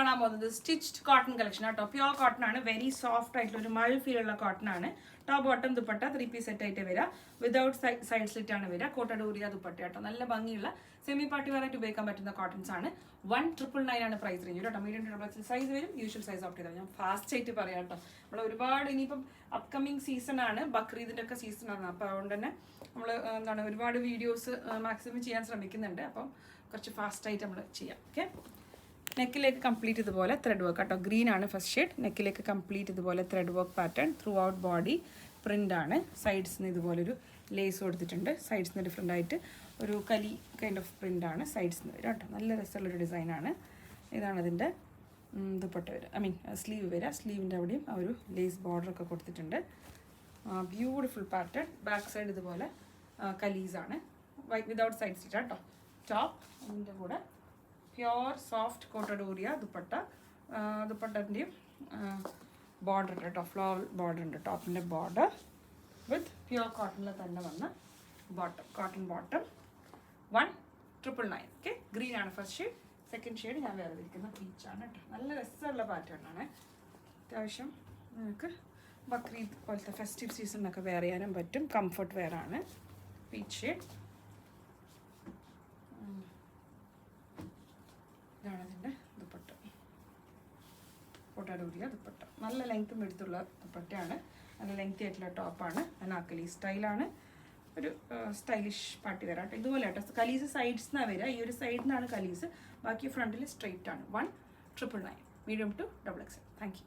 കാണാൻ പോകുന്നത് stitched cotton collection കേട്ടോ. പ്യോർ കോട്ടൺ ആണ്, വെരി സോഫ്റ്റ് ആയിട്ടുള്ള ഒരു മഴ ഫീൽ ഉള്ള കോട്ടൺ ആണ്. Top bottom dupatta 3 piece set ആയിട്ട് വരിക. വിതൗട്ട് സൈഡ് സ്ലിറ്റ് ആണ് വരിക. കോട്ടഡൂരിയ ദുപ്പട്ട കേട്ടോ. നല്ല ഭംഗിയുള്ള സെമി പാർട്ടി വെയർ ആയിട്ട് ഉപയോഗിക്കാൻ പറ്റുന്ന കോട്ടൺസ് ആണ്. 1999 ആണ് പ്രൈസ് റേഞ്ച് കേട്ടോ. Medium to double XL size വരും. യൂഷ്വൽ സൈസ് ഓപ്റ്റ് ചെയ്താൽ ഞാൻ ഫാസ്റ്റ് ആയിട്ട് പറയാം കേട്ടോ. നമ്മൾ ഒരുപാട് ഇനിയിപ്പം അപ്കമിങ് സീസൺ ആണ്, ബക്രീദിന്റെ ഒക്കെ സീസൺ ആണ്. അപ്പോൾ അതുകൊണ്ട് തന്നെ നമ്മൾ എന്താണ് ഒരുപാട് വീഡിയോസ് മാക്സിമം ചെയ്യാൻ ശ്രമിക്കുന്നുണ്ട്. അപ്പം കുറച്ച് ഫാസ്റ്റ് ആയിട്ട് നമ്മൾ ചെയ്യാം. ഓക്കെ, നെക്കിലേക്ക് കംപ്ലീറ്റ് ഇതുപോലെ ത്രെഡ് വർക്ക് കേട്ടോ. ഗ്രീൻ ആണ് ഫസ്റ്റ് ഷെയ്ഡ്. നെക്കിലേക്ക് കംപ്ലീറ്റ് ഇതുപോലെ thread work pattern. Through out body print ആണ്. സൈഡ്സിന് ഇതുപോലൊരു ലേസ് കൊടുത്തിട്ടുണ്ട്. സൈഡ്സിന് ഡിഫറെൻ്റ് ആയിട്ട് ഒരു കലി കൈൻഡ് ഓഫ് പ്രിൻ്റ് ആണ് സൈഡ്സിന് വരിക കേട്ടോ. നല്ല രസമുള്ളൊരു ഡിസൈനാണ്. ഇതാണ് അതിൻ്റെ ദുപ്പട്ട വരിക, ഐ മീൻ സ്ലീവ് വരിക. സ്ലീവിൻ്റെ അവിടെയും ആ ഒരു ലേസ് ബോർഡറൊക്കെ കൊടുത്തിട്ടുണ്ട്. Beautiful pattern. ബാക്ക് സൈഡ് ഇതുപോലെ കലീസാണ്, വിതൗട്ട് സൈഡ് സ്റ്റിച്ച് കേട്ടോ. ടോപ്പ് അതിൻ്റെ കൂടെ പ്യോർ സോഫ്റ്റ് കോട്ടഡൂരിയ ദുപ്പട്ട. ദുപ്പട്ടൻ്റെയും ബോർഡർ കേട്ടോ, ഫ്ലോർ ബോർഡർ ഉണ്ട്. ടോപ്പിൻ്റെ ബോർഡർ വിത്ത് പ്യോർ കോട്ടണിൽ തന്നെ വന്ന bottom, cotton bottom. 1999. Okay, green ആണ് ഫസ്റ്റ് ഷെയ്ഡ്. സെക്കൻഡ് ഷെയ്ഡ് ഞാൻ വേറെ ഇരിക്കുന്ന പീച്ചാണ് കേട്ടോ. നല്ല രസമുള്ള പാറ്റേൺ ആണ്. അത്യാവശ്യം നിങ്ങൾക്ക് ബക്രീദ് പോലത്തെ ഫെസ്റ്റീവ് സീസണിനൊക്കെ വെയർ ചെയ്യാനും പറ്റും. കംഫർട്ട് വെയർ ആണ്. Peach shade. ഇതാണ് അതിൻ്റെ ദുപ്പട്ട, കോട്ടഡൂരിയ ദുപ്പട്ട. നല്ല ലെങ്ത്തും എടുത്തുള്ള ദുപ്പട്ടയാണ്. നല്ല ലെങ്തി ആയിട്ടുള്ള ടോപ്പാണ്. അനാർക്കലി സ്റ്റൈലാണ്. ഒരു സ്റ്റൈലിഷ് പാർട്ടി വെയർ ആട്ടോ. ഇതുപോലെ കേട്ടോ. കലീസ് സൈഡ്സ് നിന്നാണ് വരിക. ഈ ഒരു സൈഡിൽ നിന്നാണ് കലീസ്. ബാക്കി ഫ്രണ്ടിൽ സ്ട്രെയിറ്റ് ആണ്. 1999. Medium to double XL. Thank U.